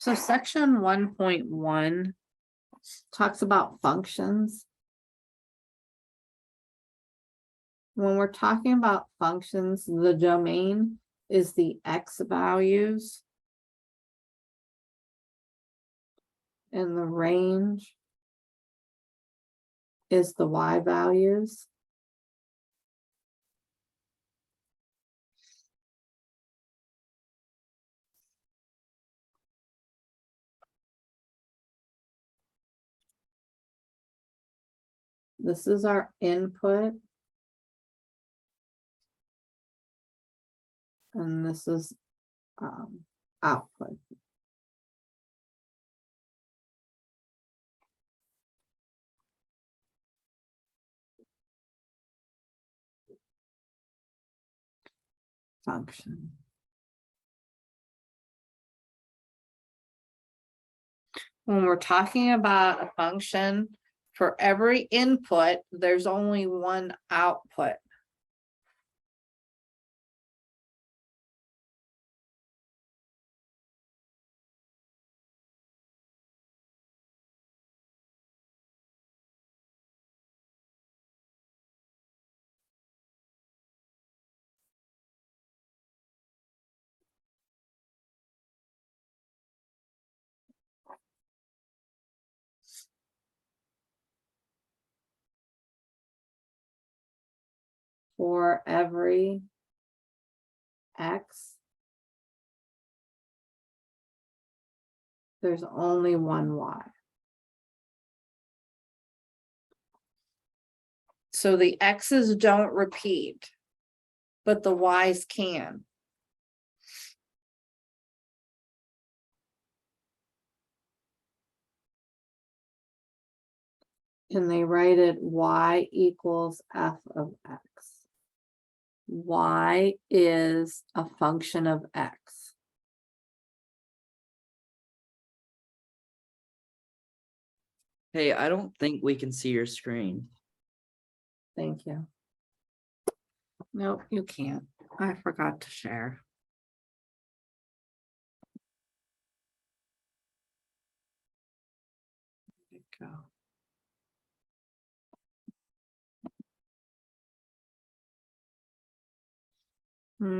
So section 1.1 talks about functions. When we're talking about functions, the domain is the X values. And the range is the Y values. This is our input. And this is output. Function. When we're talking about a function, for every input, there's only one output. For every X, there's only one Y. So the X's don't repeat, but the Y's can. And they write it Y equals F of X. Y is a function of X. Hey, I don't think we can see your screen. Thank you. Nope, you can't. I forgot to share. There you go.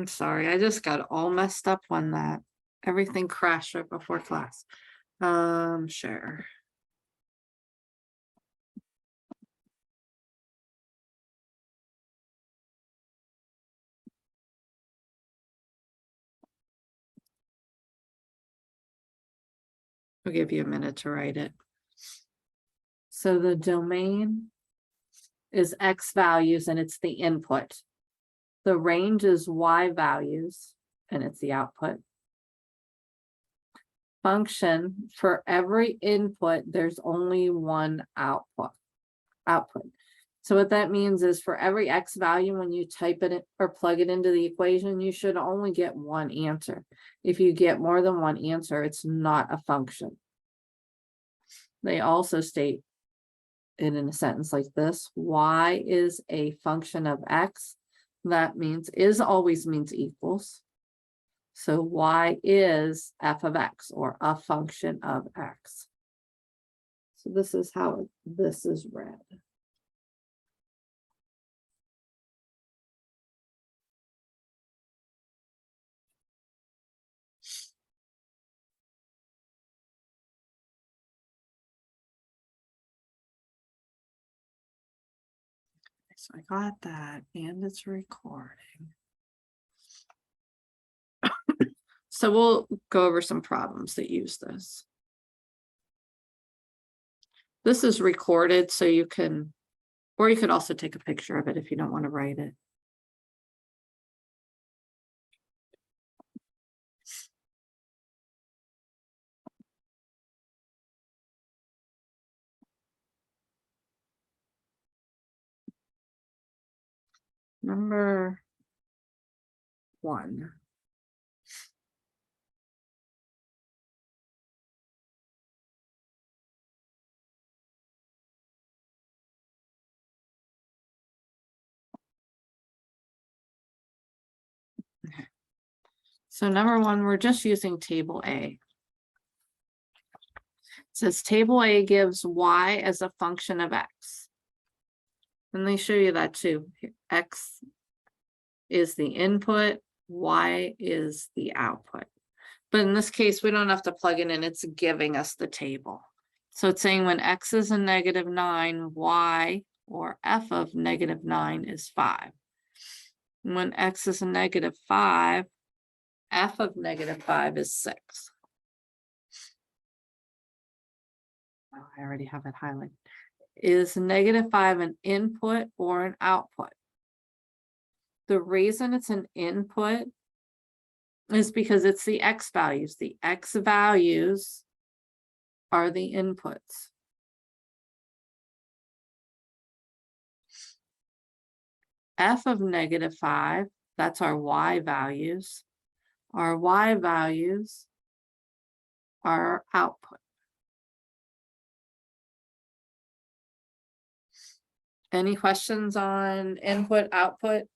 Sorry, I just got all messed up on that. Everything crashed right before class. Share. I'll give you a minute to write it. So the domain is X values and it's the input. The range is Y values and it's the output. Function, for every input, there's only one output. So what that means is for every X value, when you type it or plug it into the equation, you should only get one answer. If you get more than one answer, it's not a function. They also state it in a sentence like this: Y is a function of X. That means is always means equals. So Y is F of X, or a function of X. So this is how this is read. So I got that, and it's recording. So we'll go over some problems that use this. This is recorded, so you can, or you could also take a picture of it if you don't want to write it. Number 1. Okay. So number 1, we're just using table A. Says table A gives y as a function of x. And they show you that too. X is the input, y is the output. But in this case, we don't have to plug it in, it's giving us the table. So it's saying when x is a -9, y or f of -9 is 5. When x is a -5, f of -5 is 6. Oh, I already have it highlighted. Is -5 an input or an output? The reason it's an input is because it's the x values. The x values are the inputs. F of -5, that's our y values. Our y values are our output. Any questions on input, output?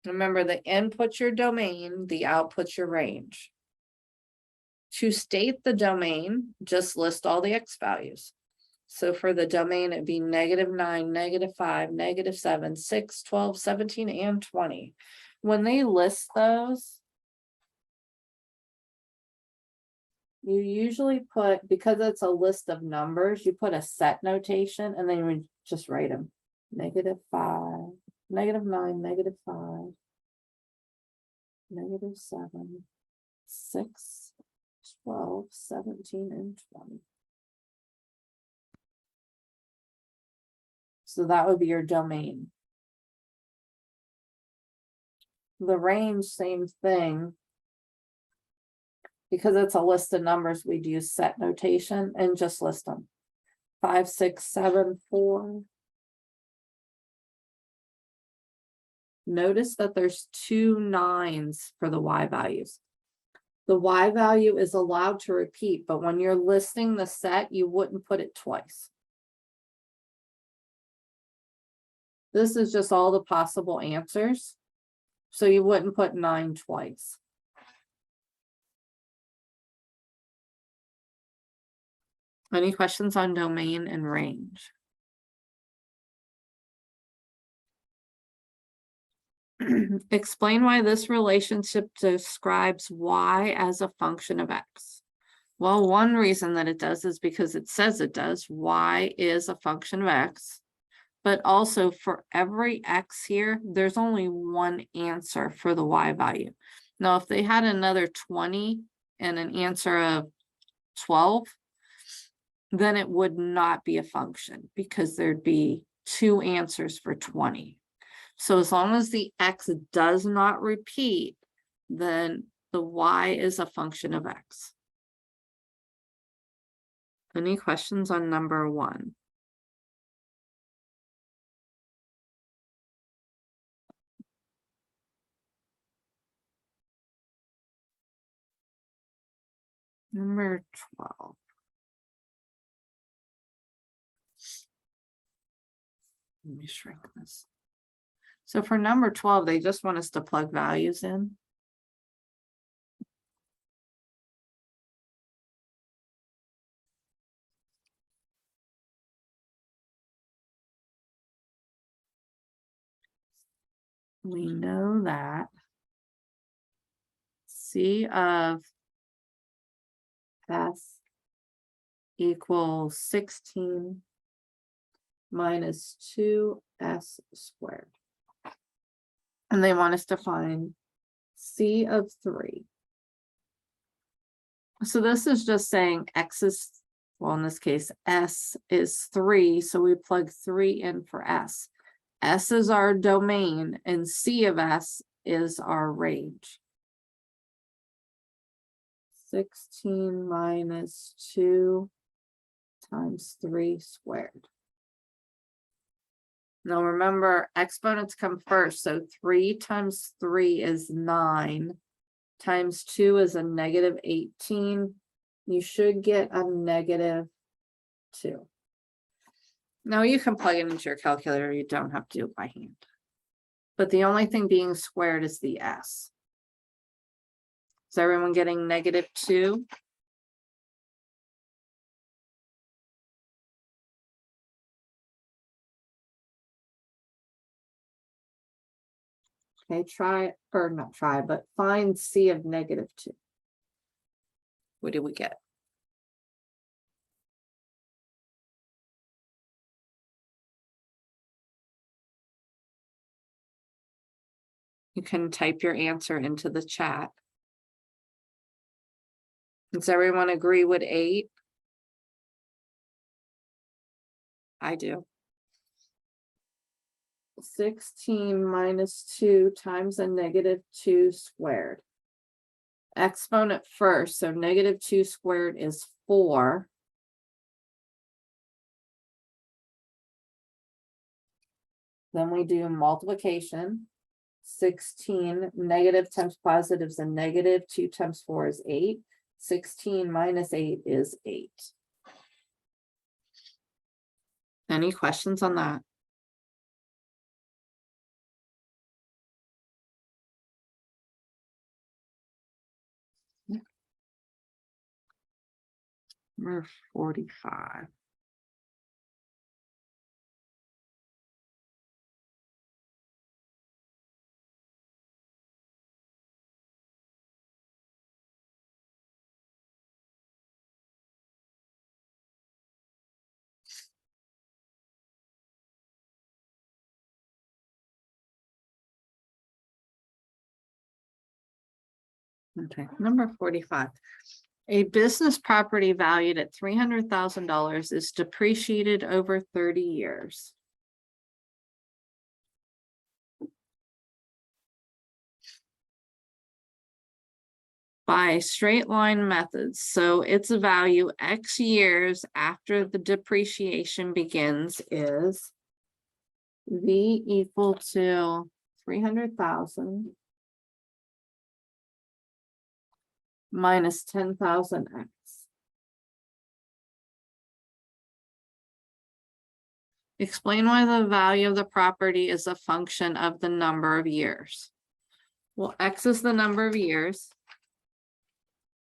Remember, the input's your domain, the output's your range. To state the domain, just list all the x values. So for the domain, it'd be -9, -5, -7, 6, 12, 17, and 20. When they list those, you usually put, because it's a list of numbers, you put a set notation and then you just write them. -5, -9, -5, -7, 6, 12, 17, and 20. So that would be your domain. The range, same thing. Because it's a list of numbers, we'd use set notation and just list them. 5, 6, 7, 4. Notice that there's 2 9s for the y values. The y value is allowed to repeat, but when you're listing the set, you wouldn't put it twice. This is just all the possible answers. So you wouldn't put 9 twice. Any questions on domain and range? Explain why this relationship describes y as a function of x. Well, one reason that it does is because it says it does. Y is a function of x. But also for every x here, there's only one answer for the y value. Now, if they had another 20 and an answer of 12, then it would not be a function because there'd be 2 answers for 20. So as long as the x does not repeat, then the y is a function of x. Any questions on number 1? Number 12. Let me shrink this. So for number 12, they just want us to plug values in. We know that C of S equals 16 minus 2S squared. And they want us to find C of 3. So this is just saying X is, well, in this case, S is 3. So we plug 3 in for S. S is our domain and C of S is our range. 16 minus 2 times 3 squared. Now remember, exponents come first, so 3 times 3 is 9, times 2 is a -18. You should get a -2. Now you can plug it into your calculator, you don't have to do it by hand. But the only thing being squared is the S. Is everyone getting -2? Okay, try, or not try, but find C of -2. What do we get? You can type your answer into the chat. Does everyone agree with 8? I do. 16 minus 2 times a -2 squared. Exponent first, so -2 squared is 4. Then we do multiplication. 16 negative times positive is a negative, 2 times 4 is 8. 16 minus 8 is 8. Any questions on that? Number 45. Okay, number 45. A business property valued at $300,000 is depreciated over 30 years. By straight line methods, so its value X years after the depreciation begins is V equal to 300,000 minus 10,000 X. Explain why the value of the property is a function of the number of years. Well, X is the number of years.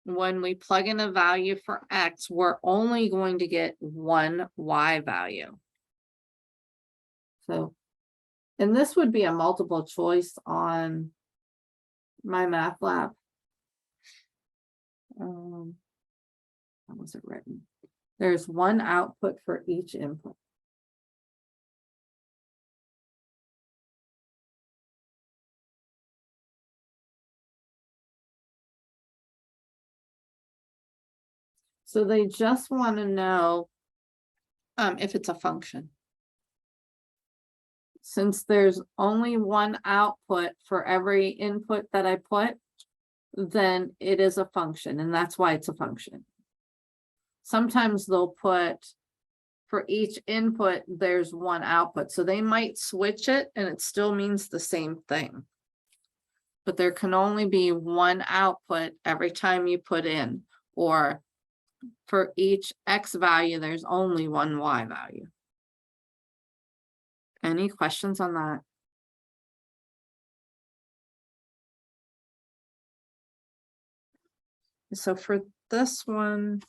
When we plug in a value for X, we're only going to get one Y value. So, and this would be a multiple choice on my math lab. How was it written? There's one output for each input. So they just want to know if it's a function. Since there's only one output for every input that I put, then it is a function, and that's why it's a function. Sometimes they'll put for each input, there's one output. So they might switch it and it still means the same thing. But there can only be one output every time you put in, or for each X value, there's only one Y value. Any questions on that? So for this one,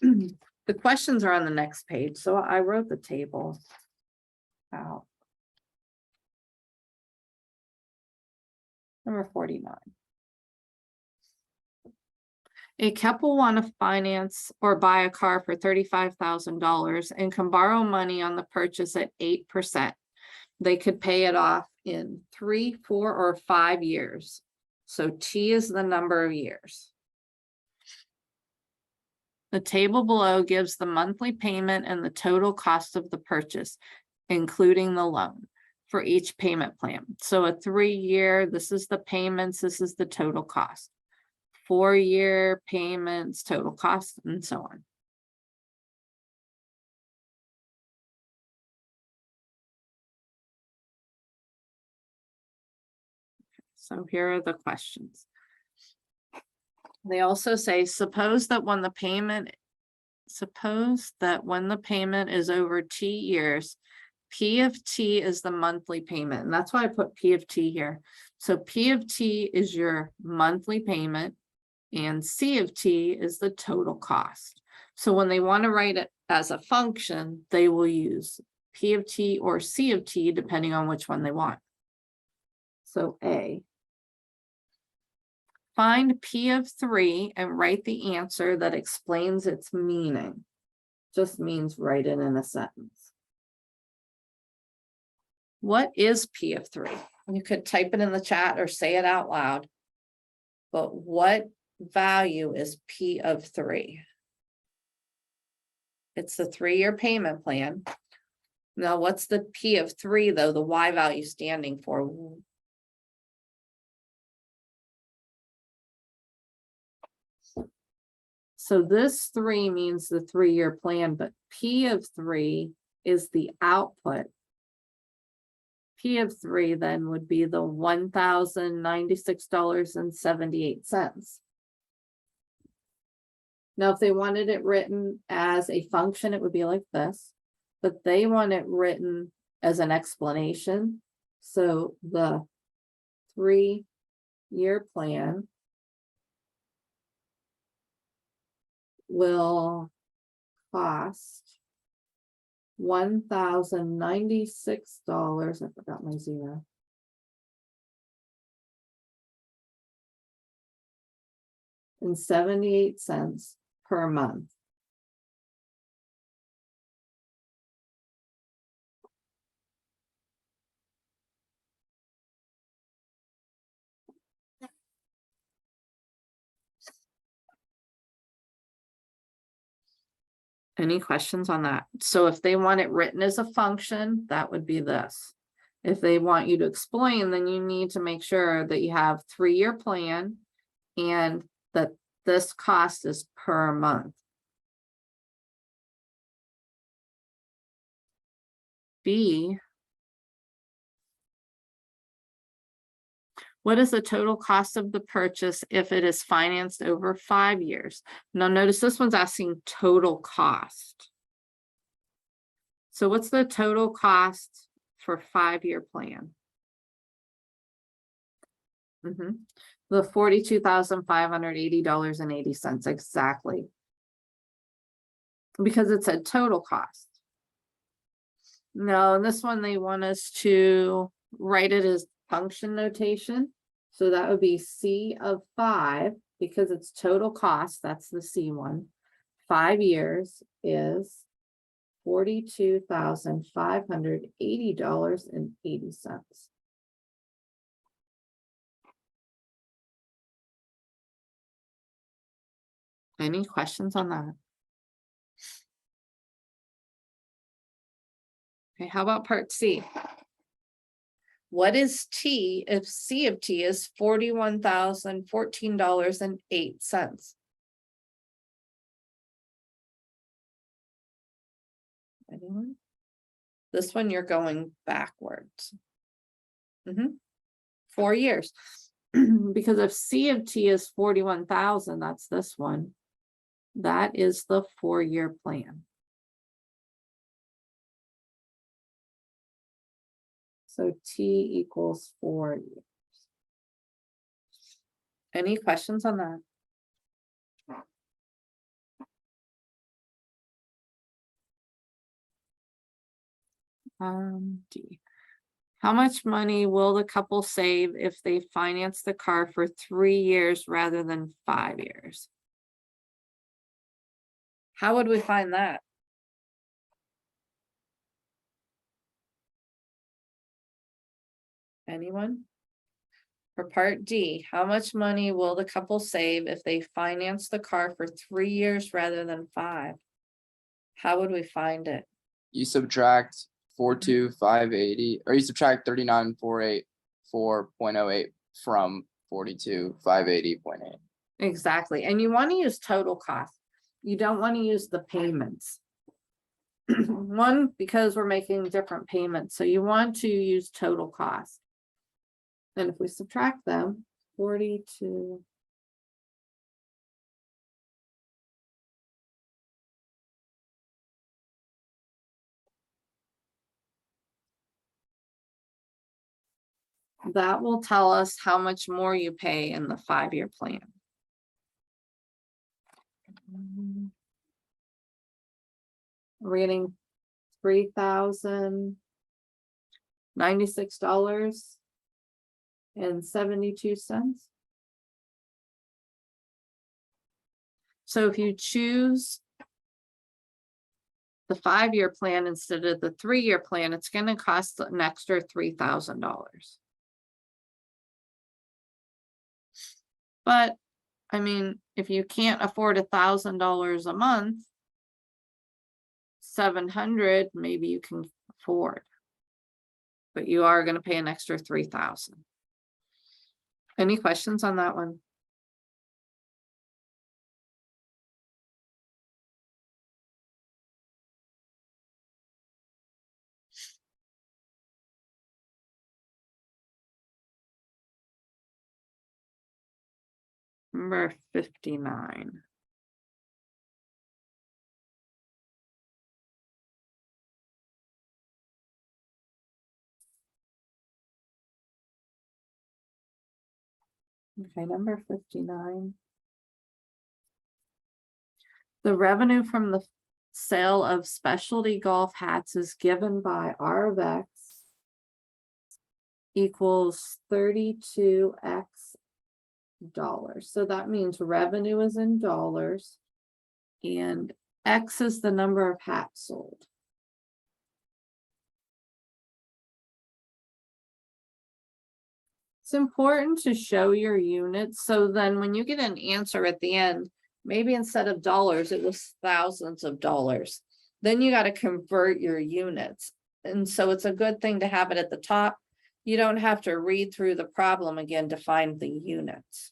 the questions are on the next page. So I wrote the table out. Number 49. A couple want to finance or buy a car for $35,000 and can borrow money on the purchase at 8%. They could pay it off in 3, 4, or 5 years. So T is the number of years. The table below gives the monthly payment and the total cost of the purchase, including the loan, for each payment plan. So a 3-year, this is the payments, this is the total cost. 4-year payments, total cost, and so on. So here are the questions. They also say, suppose that when the payment is over T years, P of T is the monthly payment. And that's why I put P of T here. So P of T is your monthly payment and C of T is the total cost. So when they want to write it as a function, they will use P of T or C of T, depending on which one they want. So A. Find P of 3 and write the answer that explains its meaning. Just means write it in a sentence. What is P of 3? You could type it in the chat or say it out loud. But what value is P of 3? It's the 3-year payment plan. Now, what's the P of 3 though? The Y value standing for? So this 3 means the 3-year plan, but P of 3 is the output. P of 3 then would be the $1,096.78. Now, if they wanted it written as a function, it would be like this, but they want it written as an explanation. So the 3-year plan will cost $1,096. I forgot my zero. And 78 cents per month. Any questions on that? So if they want it written as a function, that would be this. If they want you to explain, then you need to make sure that you have 3-year plan and that this cost is per month. B, what is the total cost of the purchase if it is financed over 5 years? Now notice this one's asking total cost. So what's the total cost for 5-year plan? The $42,580.80 exactly. Because it's a total cost. No, this one they want us to write it as function notation. So that would be C of 5 because it's total cost. That's the C one. 5 years is $42,580.80. Any questions on that? Okay, how about part C? What is T if C of T is $41,014.08? Anyone? This one you're going backwards. 4 years. Because if C of T is 41,000, that's this one. That is the 4-year plan. So T equals 4 years. Any questions on that? D. How much money will the couple save if they finance the car for 3 years rather than 5 years? How would we find that? Anyone? For part D, how much money will the couple save if they finance the car for 3 years rather than 5? How would we find it? You subtract 42,580, or you subtract 39,484.08 from 42,580.8. Exactly. And you want to use total cost. You don't want to use the payments. One, because we're making different payments. So you want to use total cost. And if we subtract them, 42. That will tell us how much more you pay in the 5-year plan. We're getting $3,096 and 72 cents. So if you choose the 5-year plan instead of the 3-year plan, it's gonna cost an extra $3,000. But, I mean, if you can't afford $1,000 a month, 700, maybe you can afford. But you are gonna pay an extra 3,000. Any questions on that one? Number 59. Okay, number 59. The revenue from the sale of specialty golf hats is given by RVX equals 32x dollars. So that means revenue is in dollars and X is the number of hats sold. It's important to show your units, so then when you get an answer at the end, maybe instead of dollars, it was thousands of dollars. Then you got to convert your units. And so it's a good thing to have it at the top. You don't have to read through the problem again to find the units.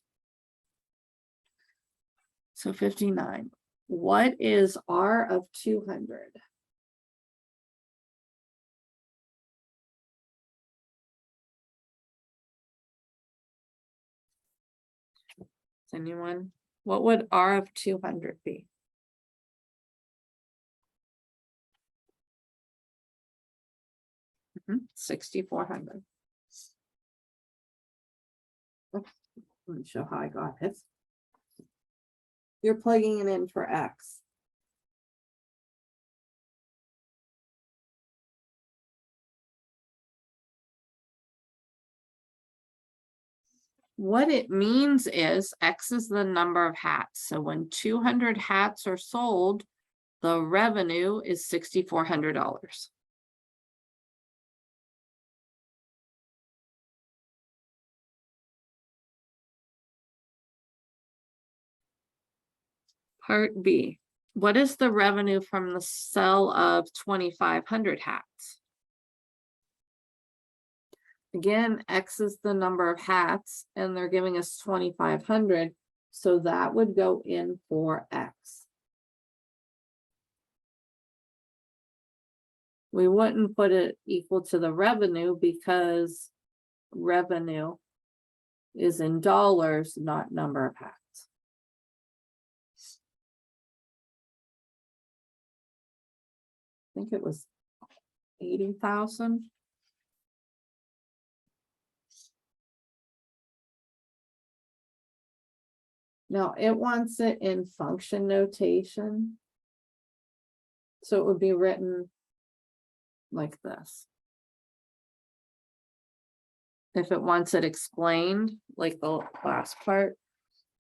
So 59. What is R of 200? Anyone? What would R of 200 be? Mhm, 6,400. Oops, let me show how I got this. You're plugging it in for X. What it means is X is the number of hats. So when 200 hats are sold, the revenue is $6,400. Part B, what is the revenue from the sale of 2,500 hats? Again, X is the number of hats and they're giving us 2,500. So that would go in for X. We wouldn't put it equal to the revenue because revenue is in dollars, not number of hats. I think it was 80,000. Now it wants it in function notation. So it would be written like this. If it wants it explained, like the last part,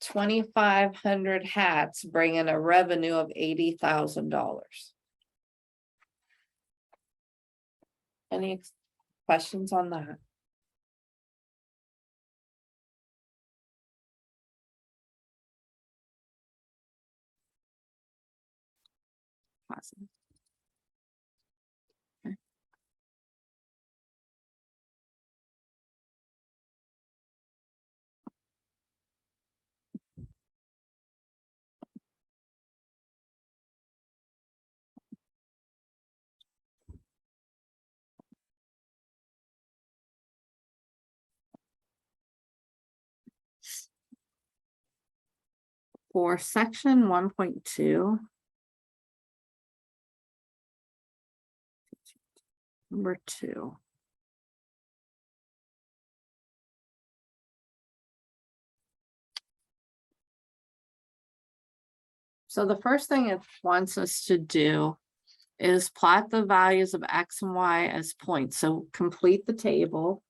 2,500 hats bring in a revenue of $80,000. Any questions on that? Awesome. Okay. For section 1.2, number 2. So the first thing it wants us to do is plot the values of X and Y as points. So complete the table.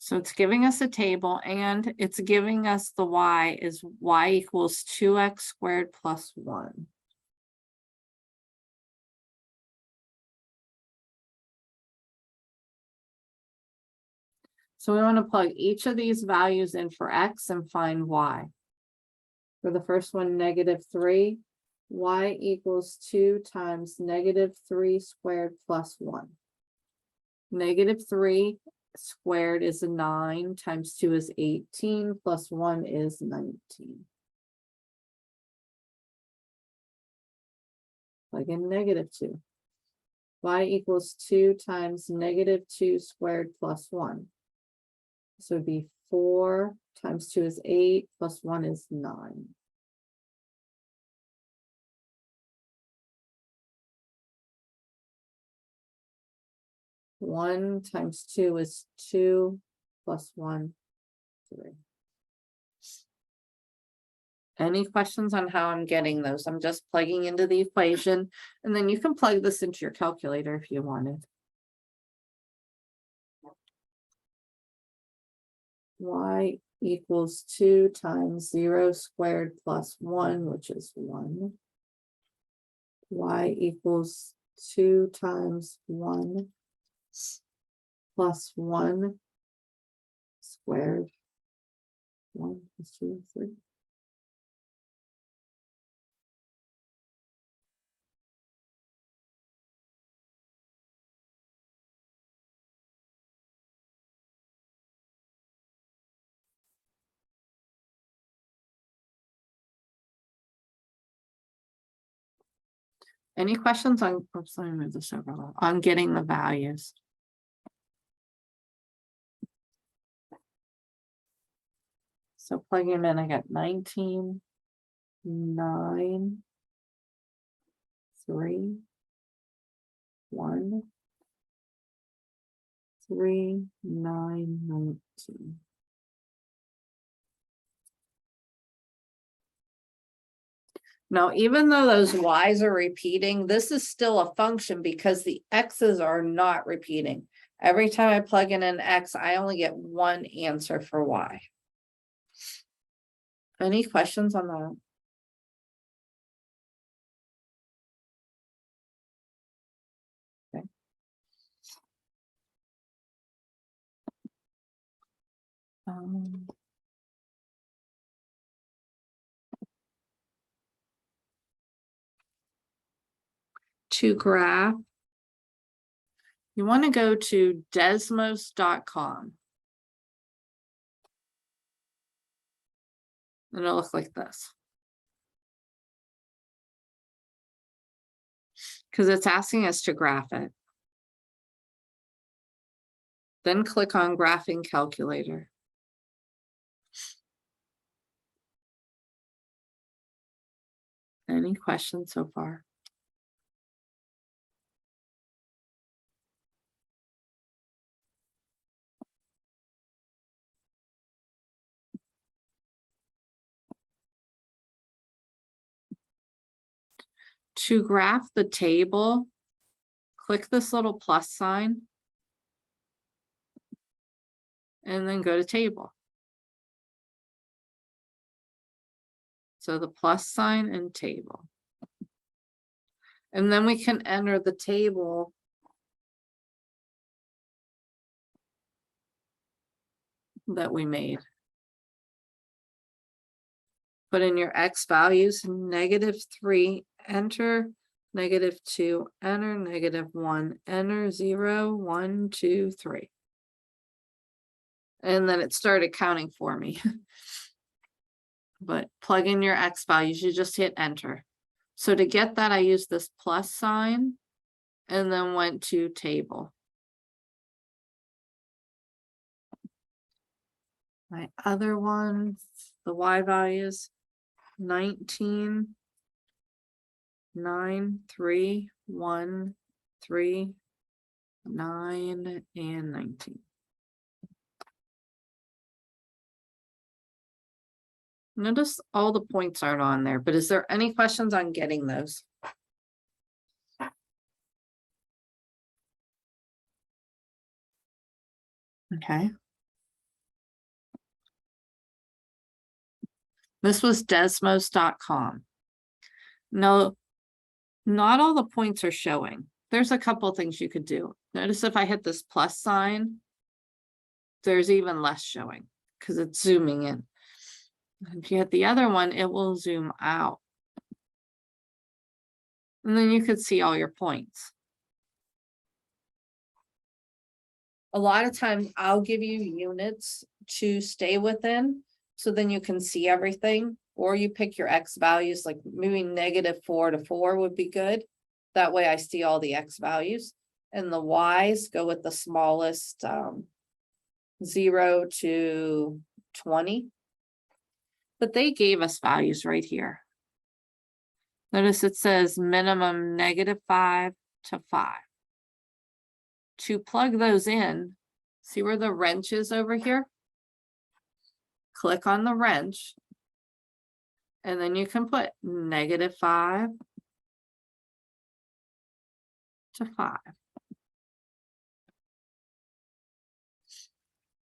So it's giving us a table and it's giving us the y is y equals 2x squared plus 1. So we want to plug each of these values in for x and find y. For the first one, -3, y equals 2 times -3 squared plus 1. -3 squared is 9 times 2 is 18 plus 1 is 19. Plug in -2. Y equals 2 times -2 squared plus 1. So it'd be 4 times 2 is 8 plus 1 is 9. One times 2 is 2 plus 1, 3. Any questions on how I'm getting those? I'm just plugging into the equation, and then you can plug this into your calculator if you wanted. Y equals 2 times 0 squared plus 1, which is 1. Y equals 2 times 1 plus 1 squared. 1 plus 2, 3. Any questions on, oops, let me move this over a little, on getting the values? So plugging them in, I got 19, 9, 3, 1, 3, 9, 19. Now, even though those y's are repeating, this is still a function because the x's are not repeating. Every time I plug in an x, I only get one answer for y. Any questions on that? Okay. To graph, you want to go to desmos.com. And it'll look like this. Because it's asking us to graph it. Then click on Graphing Calculator. Any questions so far? To graph the table, click this little plus sign. And then go to table. So the plus sign and table. And then we can enter the table that we made. Put in your x values, -3, enter, -2, enter, -1, enter, 0, 1, 2, 3. And then it started counting for me. But plug in your x values, you just hit enter. So to get that, I used this plus sign and then went to table. My other ones, the y values, 19, 9, 3, 1, 3, 9, and 19. Notice all the points aren't on there, but is there any questions on getting those? Okay. This was Desmos.com. No, not all the points are showing. There's a couple things you could do. Notice if I hit this plus sign, there's even less showing because it's zooming in. If you hit the other one, it will zoom out. And then you could see all your points. A lot of times I'll give you units to stay within, so then you can see everything, or you pick your X values, like moving -4 to 4 would be good. That way I see all the X values, and the Ys go with the smallest, 0 to 20. But they gave us values right here. Notice it says minimum -5 to 5. To plug those in, see where the wrench is over here? Click on the wrench. And then you can put -5 to 5.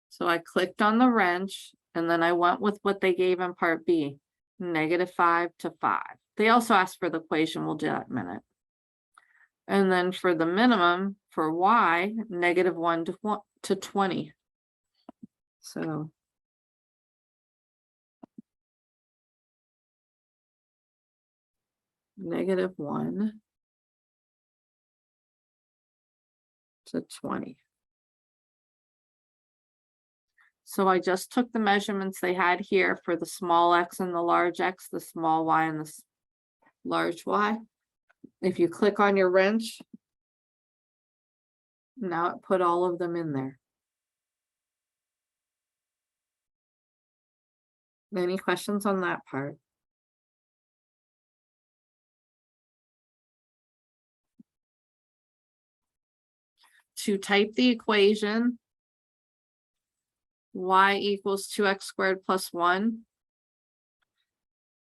So I clicked on the wrench and then I went with what they gave in part B, -5 to 5. They also asked for the equation, we'll do that in a minute. And then for the minimum for Y, -1 to 20. So -1 to 20. So I just took the measurements they had here for the small x and the large x, the small y and the large y. If you click on your wrench, now it put all of them in there. Any questions on that part? To type the equation, y equals 2x squared plus 1.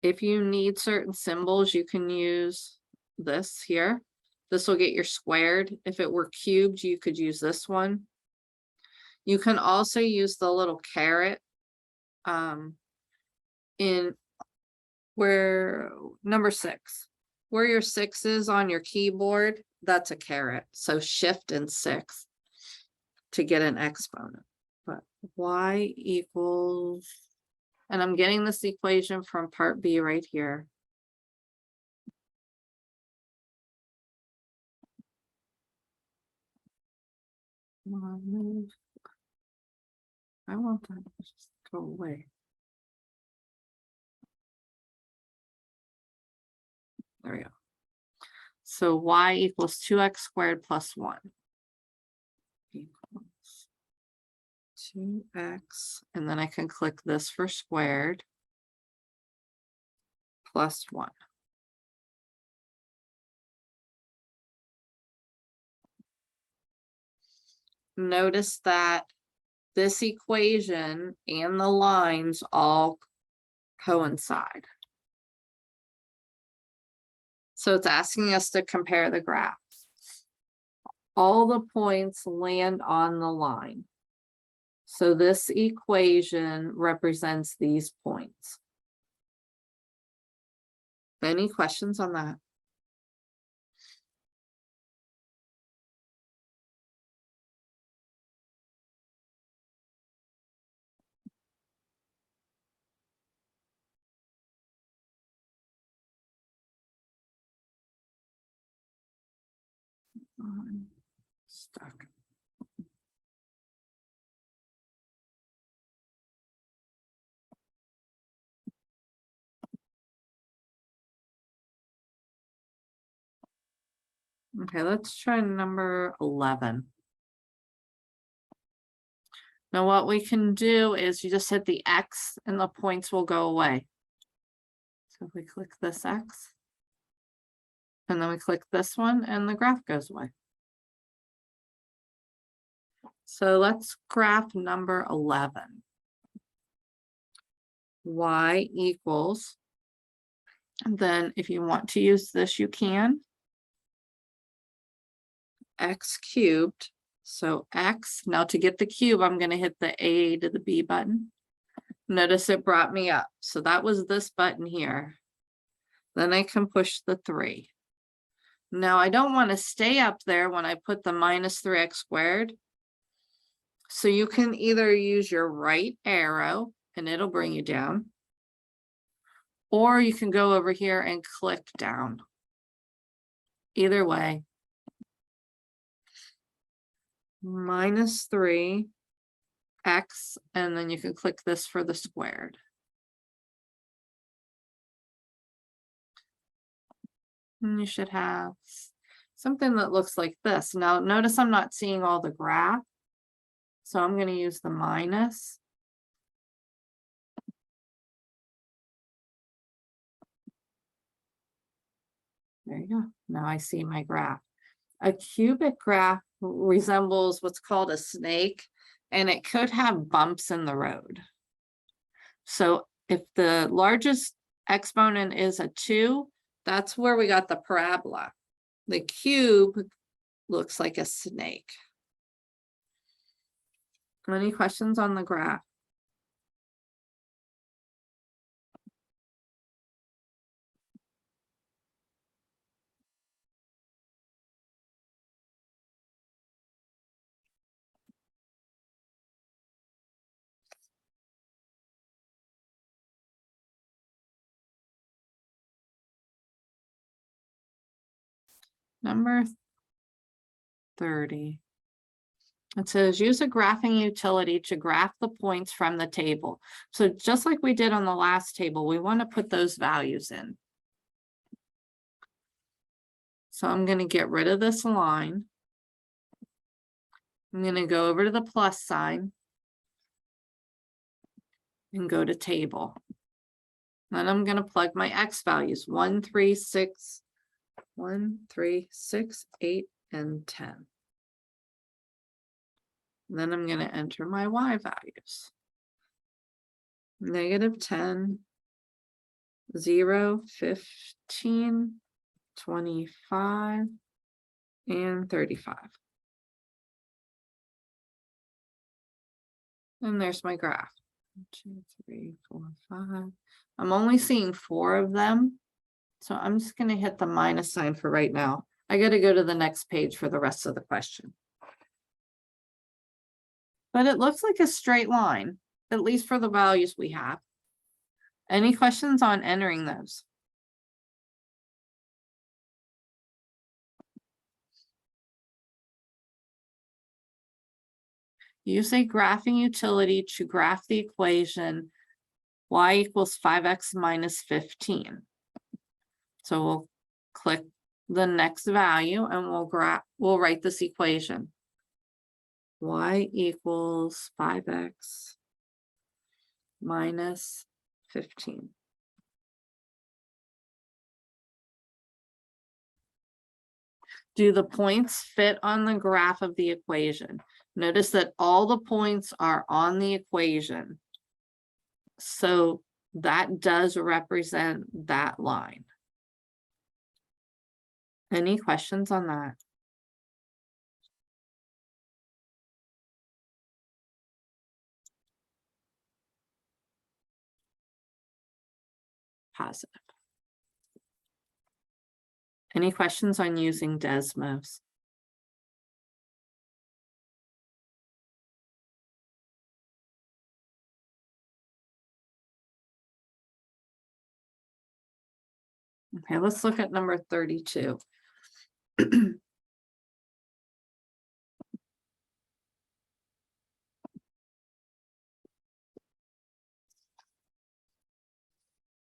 If you need certain symbols, you can use this here. This will get your squared. If it were cubed, you could use this one. You can also use the little caret in where number 6, where your 6 is on your keyboard, that's a caret. So shift and 6 to get an exponent. But y equals, and I'm getting this equation from part B right here. I want that to just go away. There we go. So y equals 2x squared plus 1 equals 2x, and then I can click this for squared plus 1. Notice that this equation and the lines all coincide. So it's asking us to compare the graphs. All the points land on the line. So this equation represents these points. Any questions on that? Stuck. Okay, let's try number 11. Now what we can do is you just hit the X and the points will go away. So if we click this X, and then we click this one and the graph goes away. So let's graph number 11. Y equals, and then if you want to use this, you can. X cubed. So X, now to get the cube, I'm going to hit the A to the B button. Notice it brought me up. So that was this button here. Then I can push the 3. Now I don't want to stay up there when I put the minus 3x squared. So you can either use your right arrow and it'll bring you down. Or you can go over here and click down. Either way. Minus 3x, and then you can click this for the squared. And you should have something that looks like this. Now notice I'm not seeing all the graph. So I'm going to use the minus. There you go. Now I see my graph. A cubic graph resembles what's called a snake, and it could have bumps in the road. So if the largest exponent is a 2, that's where we got the parabola. The cube looks like a snake. Any questions on the graph? Number 30. It says use a graphing utility to graph the points from the table. So just like we did on the last table, we want to put those values in. So I'm going to get rid of this line. I'm going to go over to the plus sign and go to table. Then I'm going to plug my X values 1, 3, 6, 1, 3, 6, 8, and 10. And then I'm going to enter my Y values. -10, 0, 15, 25, and 35. And there's my graph. 1, 2, 3, 4, 5. I'm only seeing 4 of them. So I'm just going to hit the minus sign for right now. I got to go to the next page for the rest of the question. But it looks like a straight line, at least for the values we have. Any questions on entering those? Use a graphing utility to graph the equation y equals 5x minus 15. So we'll click the next value and we'll write this equation. Y equals 5x minus 15. Do the points fit on the graph of the equation? Notice that all the points are on the equation. So that does represent that line. Any questions on that? Positive. Any questions on using Desmos? Okay, let's look at number 32.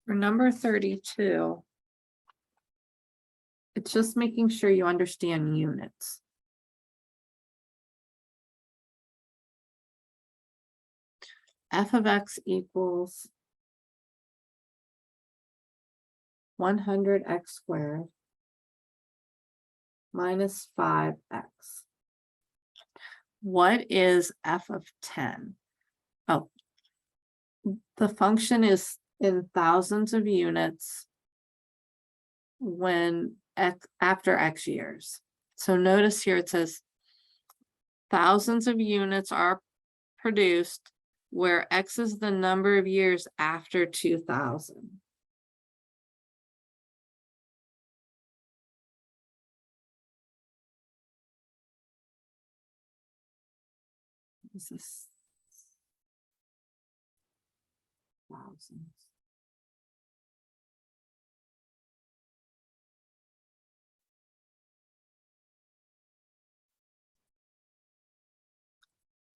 For number 32, it's just making sure you understand units. F of x equals 100x squared minus 5x. What is f of 10? Oh, the function is in thousands of units when after x years. So notice here it says thousands of units are produced where X is the number of years after 2000. This is thousands.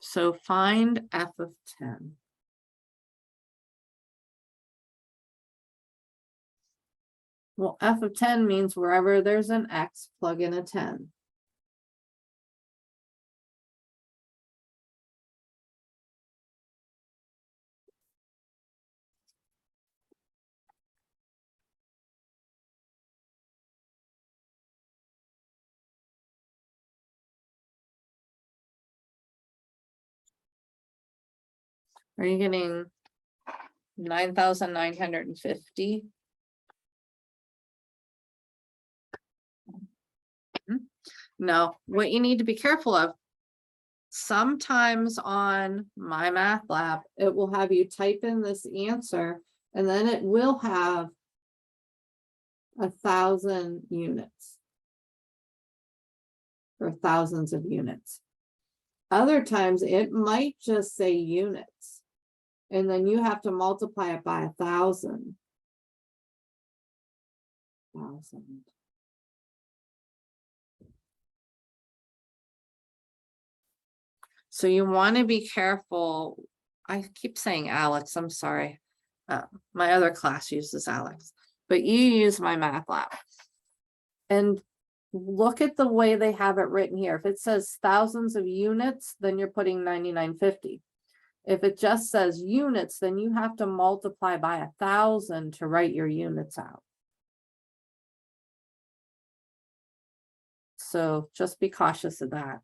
So find f of 10. Well, f of 10 means wherever there's an x, plug in a 10. Are you getting 9,950? No, what you need to be careful of. Sometimes on My Math Lab, it will have you type in this answer and then it will have 1,000 units. Or thousands of units. Other times it might just say units. And then you have to multiply it by 1,000. 1,000. So you want to be careful. I keep saying Alex, I'm sorry. My other class uses Alex, but you use My Math Lab. And look at the way they have it written here. If it says thousands of units, then you're putting 9,950. If it just says units, then you have to multiply by 1,000 to write your units out. So just be cautious of that.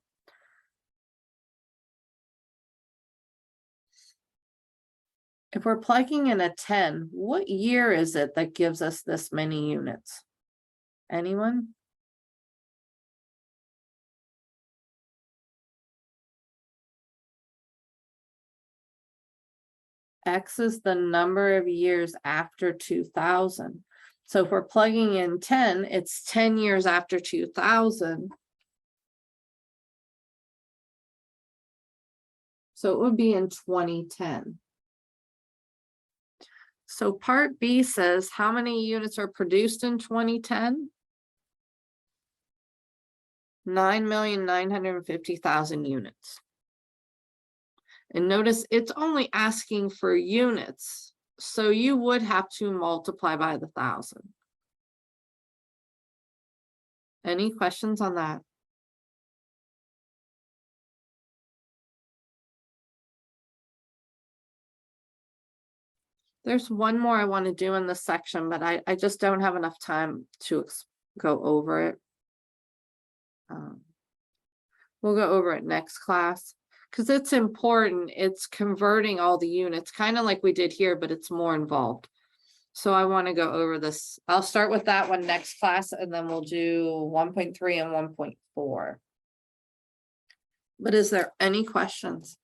If we're plugging in a 10, what year is it that gives us this many units? Anyone? X is the number of years after 2000. So if we're plugging in 10, it's 10 years after 2000. So it would be in 2010. So part B says how many units are produced in 2010? 9,950,000 units. And notice it's only asking for units. So you would have to multiply by the 1,000. Any questions on that? There's one more I want to do in this section, but I just don't have enough time to go over it. We'll go over it next class because it's important. It's converting all the units, kind of like we did here, but it's more involved. So I want to go over this. I'll start with that one next class, and then we'll do 1.3 and 1.4. But is there any questions?